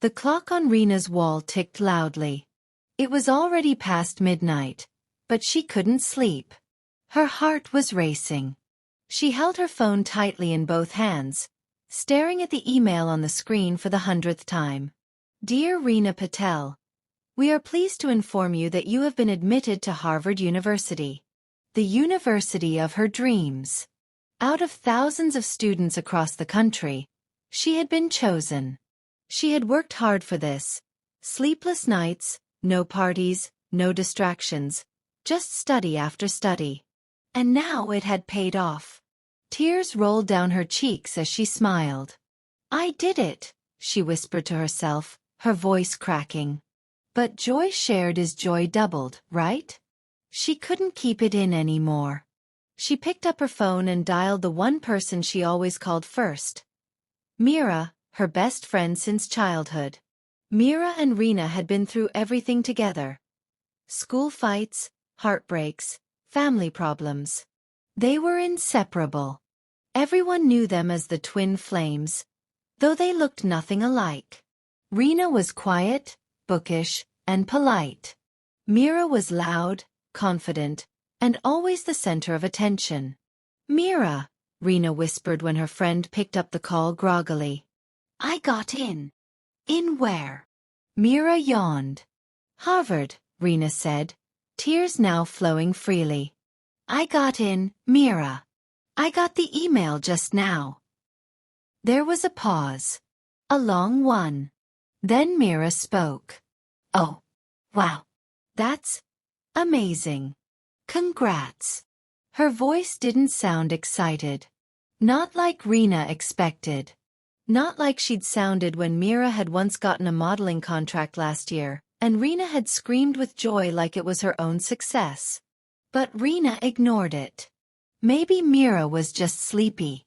The clock on Rena's wall ticked loudly. It was already past midnight, but she couldn't sleep. Her heart was racing. She held her phone tightly in both hands, staring at the email on the screen for the 100th time. Dear Rena Patel, we are pleased to inform you that you have been admitted to Harvard University, the university of her dreams. Out of thousands of students across the country, she had been chosen. She had worked hard for this. Sleepless nights, no parties, no distractions, just study after study. And now it had paid off. Tears rolled down her cheeks as she smiled. I did it, she whispered to herself, her voice cracking. But joy shared is joy doubled, right? She couldn't keep it in anymore. She picked up her phone and dialed the one person she always called first. Mira, her best friend since childhood. Mira and Rena had been through everything together. School fights, heartbreaks, family problems. They were inseparable. Everyone knew them as the twin flames, though they looked nothing alike. Rena was quiet, bookish, and polite. Mira was loud, confident, and always the center of attention. Mira, Rena whispered when her friend picked up the call groggily. I got in. In where? Mira yawned. Harvard, Rena said, tears now flowing freely. I got in, Mira. I got the email just now. There was a pause. A long one. Then Mira spoke. Oh, wow. That's amazing. Congrats. Her voice didn't sound excited. Not like Rena expected. Not like she'd sounded when Mira had once gotten a modeling contract last year, and Rena had screamed with joy like it was her own success. But Rena ignored it. Maybe Mira was just sleepy.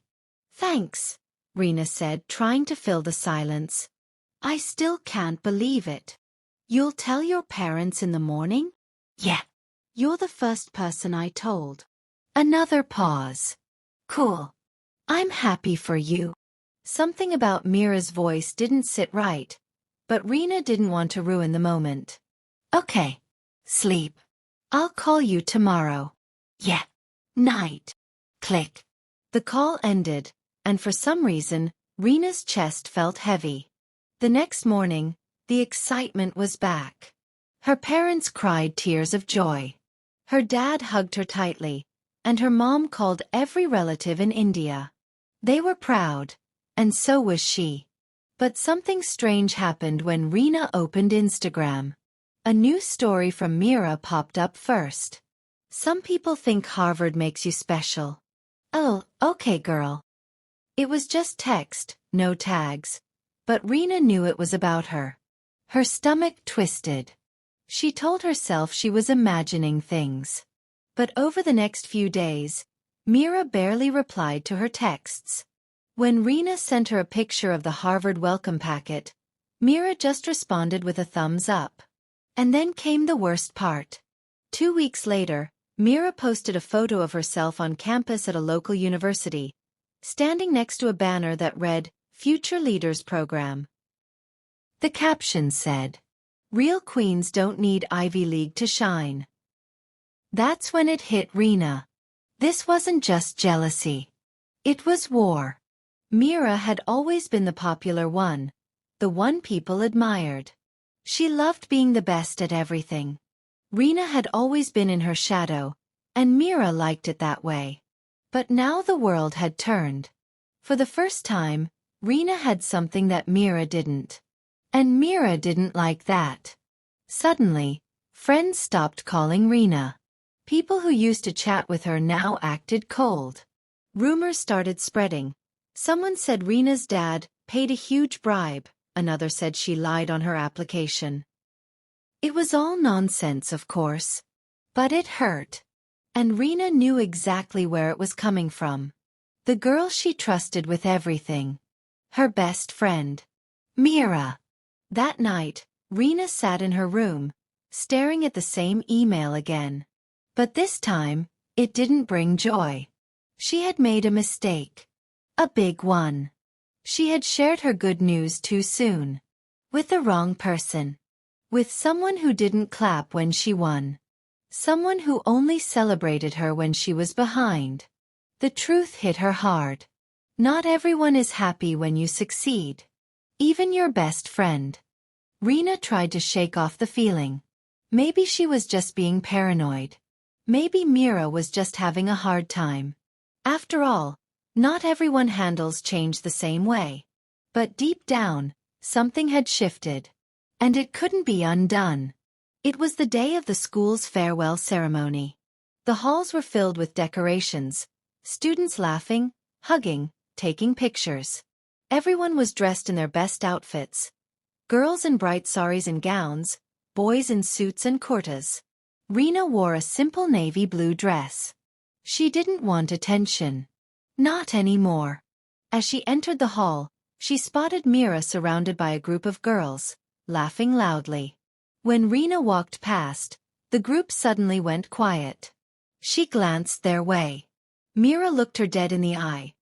Thanks, Rena said, trying to fill the silence. I still can't believe it. You'll tell your parents in the morning? Yeah. You're the first person I told. Another pause. Cool. I'm happy for you. Something about Mira's voice didn't sit right, but Rena didn't want to ruin the moment. Okay. Sleep. I'll call you tomorrow. Yeah. Night. Click. The call ended, and for some reason, Rena's chest felt heavy. The next morning, the excitement was back. Her parents cried tears of joy. Her dad hugged her tightly, and her mom called every relative in India. They were proud, and so was she. But something strange happened when Rena opened Instagram. A new story from Mira popped up first. Some people think Harvard makes you special. Oh, okay girl. It was just text, no tags. But Rena knew it was about her. Her stomach twisted. She told herself she was imagining things. But over the next few days, Mira barely replied to her texts. When Rena sent her a picture of the Harvard welcome packet, Mira just responded with a thumbs up. And then came the worst part. 2 weeks later, Mira posted a photo of herself on campus at a local university, standing next to a banner that read, Future Leaders Program. The caption said, Real queens don't need Ivy League to shine. That's when it hit Rena. This wasn't just jealousy. It was war. Mira had always been the popular one, the one people admired. She loved being the best at everything. Rena had always been in her shadow, and Mira liked it that way. But now the world had turned. For the first time, Rena had something that Mira didn't. And Mira didn't like that. Suddenly, friends stopped calling Rena. People who used to chat with her now acted cold. Rumors started spreading. Someone said Rena's dad paid a huge bribe, another said she lied on her application. It was all nonsense, of course. But it hurt. And Rena knew exactly where it was coming from. The girl she trusted with everything. Her best friend. Mira. That night, Rena sat in her room, staring at the same email again. But this time, it didn't bring joy. She had made a mistake. A big one. She had shared her good news too soon. With the wrong person. With someone who didn't clap when she won. Someone who only celebrated her when she was behind. The truth hit her hard. Not everyone is happy when you succeed. Even your best friend. Rena tried to shake off the feeling. Maybe she was just being paranoid. Maybe Mira was just having a hard time. After all, not everyone handles change the same way. But deep down, something had shifted. And it couldn't be undone. It was the day of the school's farewell ceremony. The halls were filled with decorations, students laughing, hugging, taking pictures. Everyone was dressed in their best outfits. Girls in bright saris and gowns, boys in suits and kurtas. Rena wore a simple navy blue dress. She didn't want attention. Not anymore. As she entered the hall, she spotted Mira surrounded by a group of girls, laughing loudly. When Rena walked past, the group suddenly went quiet. She glanced their way. Mira looked her dead in the eye.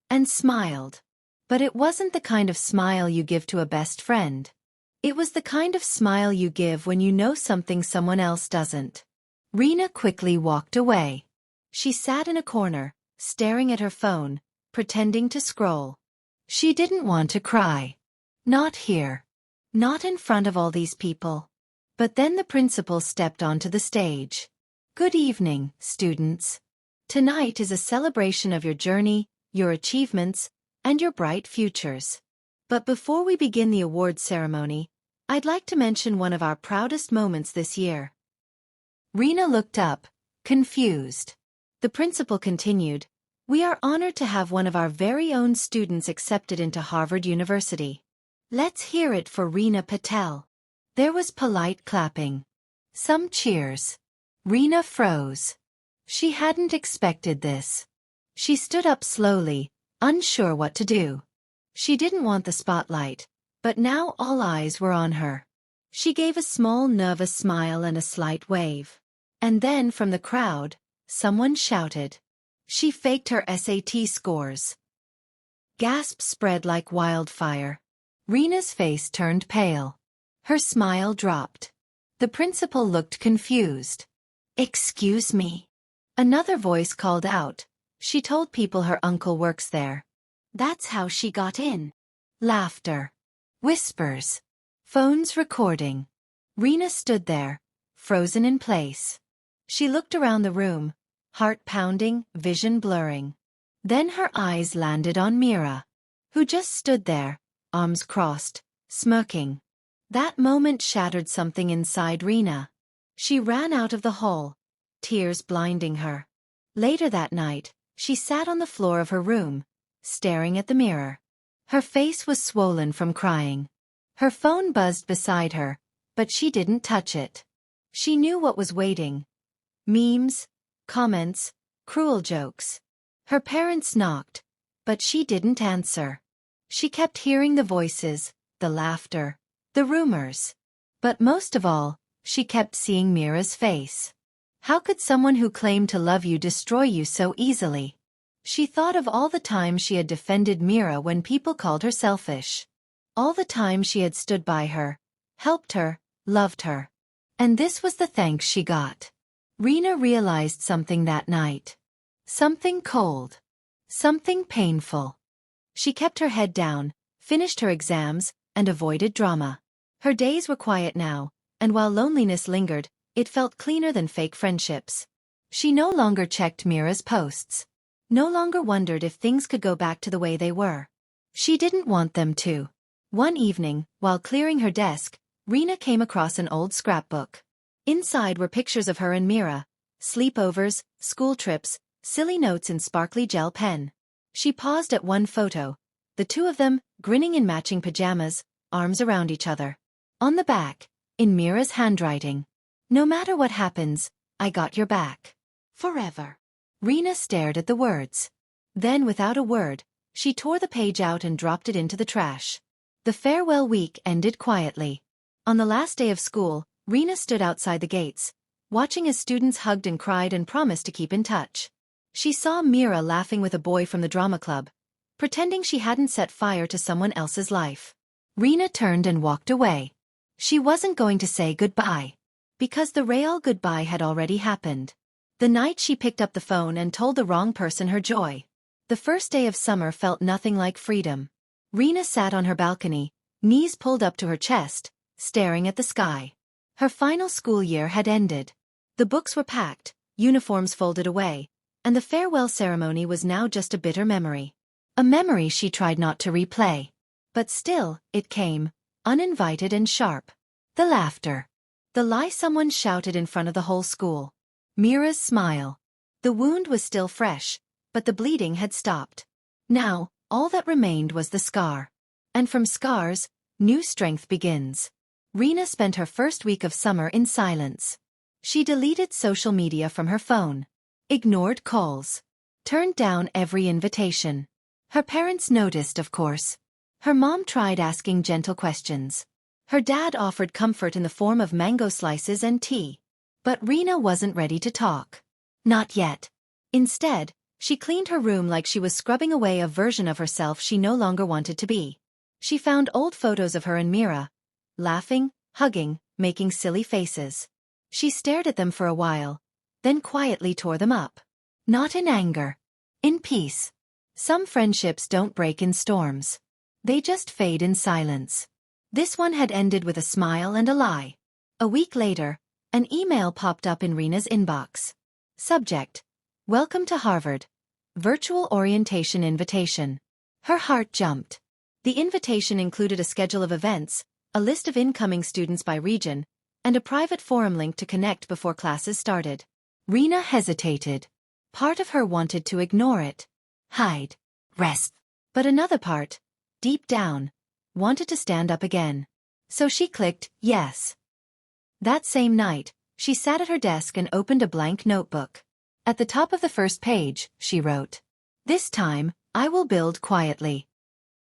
And smiled. But it wasn't the kind of smile you give to a best friend. It was the kind of smile you give when you know something someone else doesn't. Rena quickly walked away. She sat in a corner, staring at her phone, pretending to scroll. She didn't want to cry. Not here. Not in front of all these people. But then the principal stepped onto the stage. Good evening, students. Tonight is a celebration of your journey, your achievements, and your bright futures. But before we begin the awards ceremony, I'd like to mention one of our proudest moments this year. Rena looked up, confused. The principal continued, "We are honored to have one of our very own students accepted into Harvard University. Let's hear it for Rena Patel." There was polite clapping. Some cheers. Rena froze. She hadn't expected this. She stood up slowly, unsure what to do. She didn't want the spotlight, but now all eyes were on her. She gave a small nervous smile and a slight wave. And then from the crowd, someone shouted. She faked her SAT scores. Gasps spread like wildfire. Rena's face turned pale. Her smile dropped. The principal looked confused. "Excuse me." Another voice called out. She told people her uncle works there. That's how she got in. Laughter. Whispers. Phones recording. Rena stood there, frozen in place. She looked around the room, heart pounding, vision blurring. Then her eyes landed on Mira, who just stood there, arms crossed, smirking. That moment shattered something inside Rena. She ran out of the hall, tears blinding her. Later that night, she sat on the floor of her room, staring at the mirror. Her face was swollen from crying. Her phone buzzed beside her, but she didn't touch it. She knew what was waiting. Memes, comments, cruel jokes. Her parents knocked, but she didn't answer. She kept hearing the voices, the laughter, the rumors. But most of all, she kept seeing Mira's face. How could someone who claimed to love you destroy you so easily? She thought of all the times she had defended Mira when people called her selfish. All the times she had stood by her, helped her, loved her. And this was the thanks she got. Rena realized something that night. Something cold. Something painful. She kept her head down, finished her exams, and avoided drama. Her days were quiet now, and while loneliness lingered, it felt cleaner than fake friendships. She no longer checked Mira's posts. No longer wondered if things could go back to the way they were. She didn't want them to. One evening, while clearing her desk, Rena came across an old scrapbook. Inside were pictures of her and Mira, sleepovers, school trips, silly notes in sparkly gel pen. She paused at one photo, the two of them, grinning in matching pajamas, arms around each other. On the back, in Mira's handwriting, "No matter what happens, I got your back. Forever." Rena stared at the words. Then without a word, she tore the page out and dropped it into the trash. The farewell week ended quietly. On the last day of school, Rena stood outside the gates, watching as students hugged and cried and promised to keep in touch. She saw Mira laughing with a boy from the drama club, pretending she hadn't set fire to someone else's life. Rena turned and walked away. She wasn't going to say goodbye, because the real goodbye had already happened. The night she picked up the phone and told the wrong person her joy. The first day of summer felt nothing like freedom. Rena sat on her balcony, knees pulled up to her chest, staring at the sky. Her final school year had ended. The books were packed, uniforms folded away, and the farewell ceremony was now just a bitter memory. A memory she tried not to replay. But still, it came, uninvited and sharp. The laughter. The lie someone shouted in front of the whole school. Mira's smile. The wound was still fresh, but the bleeding had stopped. Now, all that remained was the scar. And from scars, new strength begins. Rena spent her first week of summer in silence. She deleted social media from her phone. Ignored calls. Turned down every invitation. Her parents noticed, of course. Her mom tried asking gentle questions. Her dad offered comfort in the form of mango slices and tea. But Rena wasn't ready to talk. Not yet. Instead, she cleaned her room like she was scrubbing away a version of herself she no longer wanted to be. She found old photos of her and Mira, laughing, hugging, making silly faces. She stared at them for a while, then quietly tore them up. Not in anger. In peace. Some friendships don't break in storms. They just fade in silence. This one had ended with a smile and a lie. A week later, an email popped up in Rena's inbox. Subject: Welcome to Harvard. Virtual orientation invitation. Her heart jumped. The invitation included a schedule of events, a list of incoming students by region, and a private forum link to connect before classes started. Rena hesitated. Part of her wanted to ignore it. Hide. Rest. But another part, deep down, wanted to stand up again. So she clicked yes. That same night, she sat at her desk and opened a blank notebook. At the top of the first page, she wrote, "This time, I will build quietly.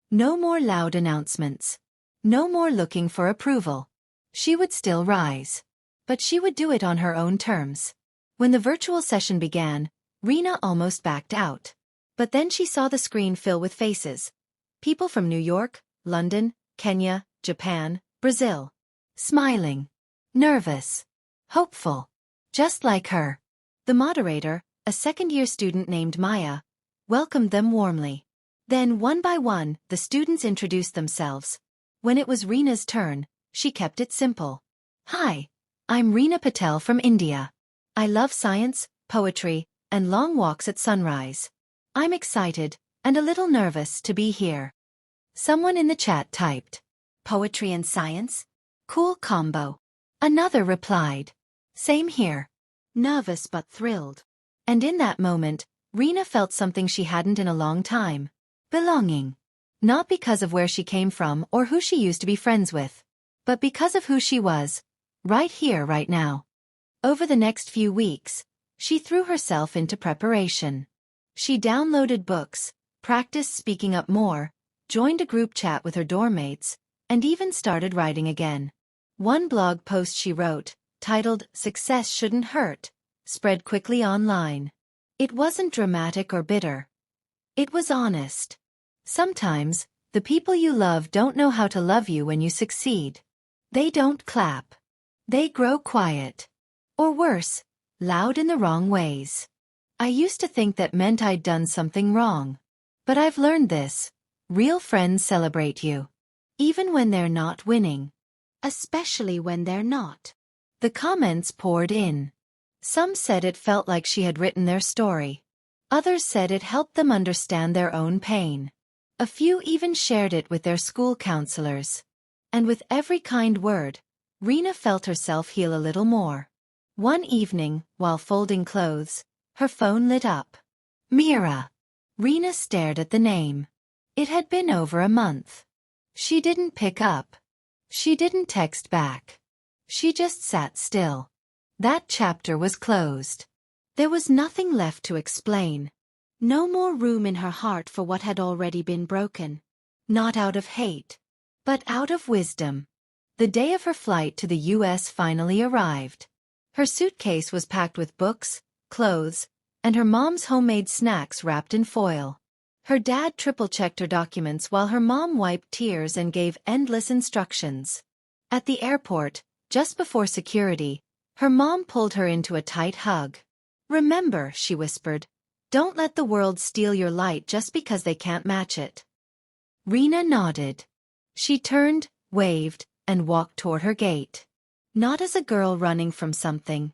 No more loud announcements. No more looking for approval." She would still rise. But she would do it on her own terms. When the virtual session began, Rena almost backed out. But then she saw the screen fill with faces. People from New York, London, Kenya, Japan, Brazil. Smiling. Nervous. Hopeful. Just like her. The moderator, a second-year student named Maya, welcomed them warmly. Then one by one, the students introduced themselves. When it was Rena's turn, she kept it simple. "Hi, I'm Rena Patel from India. I love science, poetry, and long walks at sunrise. I'm excited, and a little nervous to be here." Someone in the chat typed, "Poetry and science? Cool combo." Another replied, "Same here. Nervous but thrilled." And in that moment, Rena felt something she hadn't in a long time. Belonging. Not because of where she came from or who she used to be friends with, but because of who she was, right here, right now. Over the next few weeks, she threw herself into preparation. She downloaded books, practiced speaking up more, joined a group chat with her dorm mates, and even started writing again. One blog post she wrote, titled "Success Shouldn't Hurt," spread quickly online. It wasn't dramatic or bitter. It was honest. Sometimes, the people you love don't know how to love you when you succeed. They don't clap. They grow quiet. Or worse, loud in the wrong ways. I used to think that meant I'd done something wrong. But I've learned this. Real friends celebrate you. Even when they're not winning. Especially when they're not. The comments poured in. Some said it felt like she had written their story. Others said it helped them understand their own pain. A few even shared it with their school counselors. And with every kind word, Rena felt herself heal a little more. One evening, while folding clothes, her phone lit up. Mira. Rena stared at the name. It had been over a month. She didn't pick up. She didn't text back. She just sat still. That chapter was closed. There was nothing left to explain. No more room in her heart for what had already been broken. Not out of hate, but out of wisdom. The day of her flight to the U.S. finally arrived. Her suitcase was packed with books, clothes, and her mom's homemade snacks wrapped in foil. Her dad triple-checked her documents while her mom wiped tears and gave endless instructions. At the airport, just before security, her mom pulled her into a tight hug. "Remember," she whispered, "don't let the world steal your light just because they can't match it." Rena nodded. She turned, waved, and walked toward her gate. Not as a girl running from something,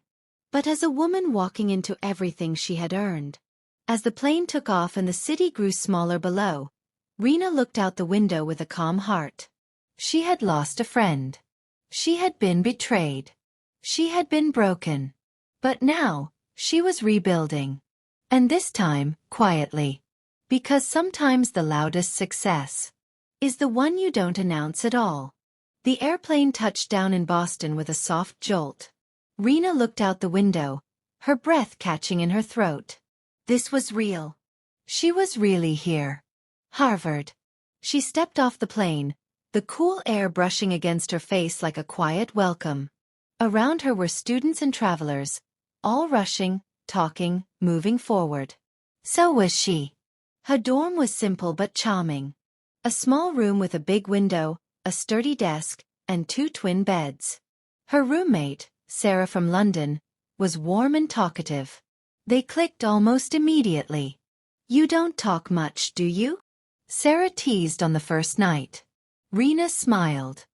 but as a woman walking into everything she had earned. As the plane took off and the city grew smaller below, Rena looked out the window with a calm heart. She had lost a friend. She had been betrayed. She had been broken. But now, she was rebuilding. And this time, quietly. Because sometimes the loudest success is the one you don't announce at all. The airplane touched down in Boston with a soft jolt. Rena looked out the window, her breath catching in her throat. This was real. She was really here. Harvard. She stepped off the plane, the cool air brushing against her face like a quiet welcome. Around her were students and travelers, all rushing, talking, moving forward. So was she. Her dorm was simple but charming. A small room with a big window, a sturdy desk, and 2 twin beds. Her roommate, Sarah from London, was warm and talkative. They clicked almost immediately. "You don't talk much, do you?" Sarah teased on the first night. Rena smiled.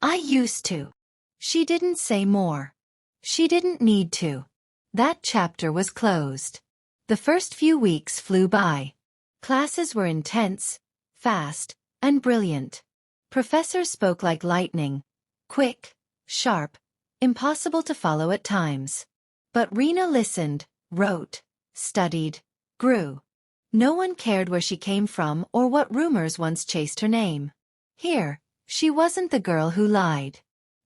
"I used to." She didn't say more. She didn't need to. That chapter was closed. The first few weeks flew by. Classes were intense, fast, and brilliant. Professors spoke like lightning, quick, sharp, impossible to follow at times. But Rena listened, wrote, studied, grew. No one cared where she came from or what rumors once chased her name. Here, she wasn't the girl who lied.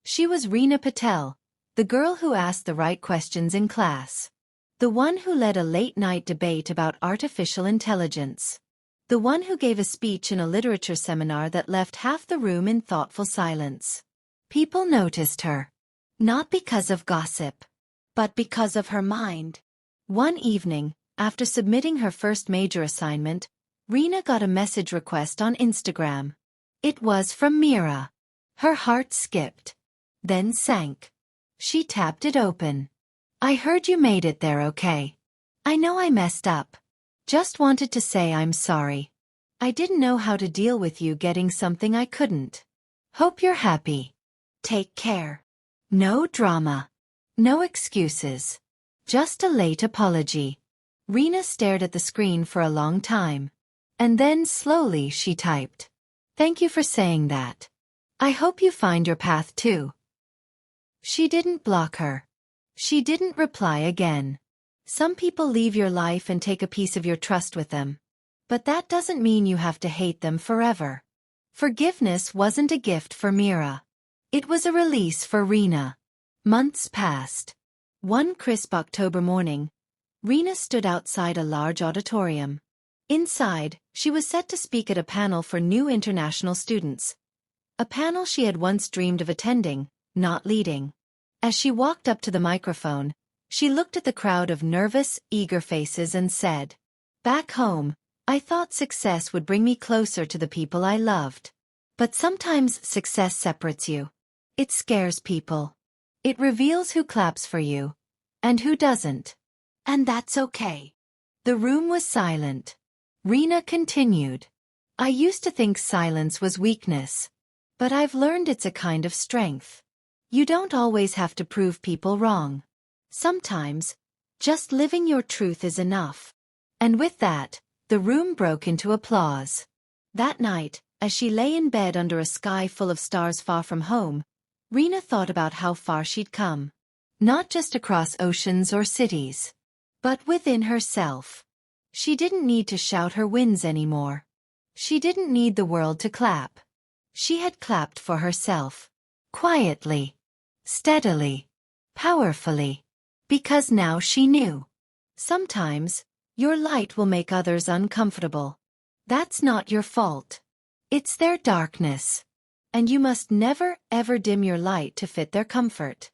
She was Rena Patel, the girl who asked the right questions in class. The one who led a late-night debate about artificial intelligence. The one who gave a speech in a literature seminar that left half the room in thoughtful silence. People noticed her. Not because of gossip, but because of her mind. One evening, after submitting her first major assignment, Rena got a message request on Instagram. It was from Mira. Her heart skipped, then sank. She tapped it open. "I heard you made it there okay. I know I messed up. Just wanted to say I'm sorry. I didn't know how to deal with you getting something I couldn't. Hope you're happy. Take care." No drama. No excuses. Just a late apology. Rena stared at the screen for a long time. And then slowly she typed. "Thank you for saying that. I hope you find your path too." She didn't block her. She didn't reply again. Some people leave your life and take a piece of your trust with them. But that doesn't mean you have to hate them forever. Forgiveness wasn't a gift for Mira. It was a release for Rena. Months passed. One crisp October morning, Rena stood outside a large auditorium. Inside, she was set to speak at a panel for new international students. A panel she had once dreamed of attending, not leading. As she walked up to the microphone, she looked at the crowd of nervous, eager faces and said, "Back home, I thought success would bring me closer to the people I loved. But sometimes success separates you. It scares people. It reveals who claps for you, and who doesn't. And that's okay." The room was silent. Rena continued. "I used to think silence was weakness. But I've learned it's a kind of strength. You don't always have to prove people wrong. Sometimes, just living your truth is enough." And with that, the room broke into applause. That night, as she lay in bed under a sky full of stars far from home, Rena thought about how far she'd come. Not just across oceans or cities, but within herself. She didn't need to shout her wins anymore. She didn't need the world to clap. She had clapped for herself. Quietly. Steadily. Powerfully. Because now she knew. Sometimes, your light will make others uncomfortable. That's not your fault. It's their darkness. And you must never, ever dim your light to fit their comfort.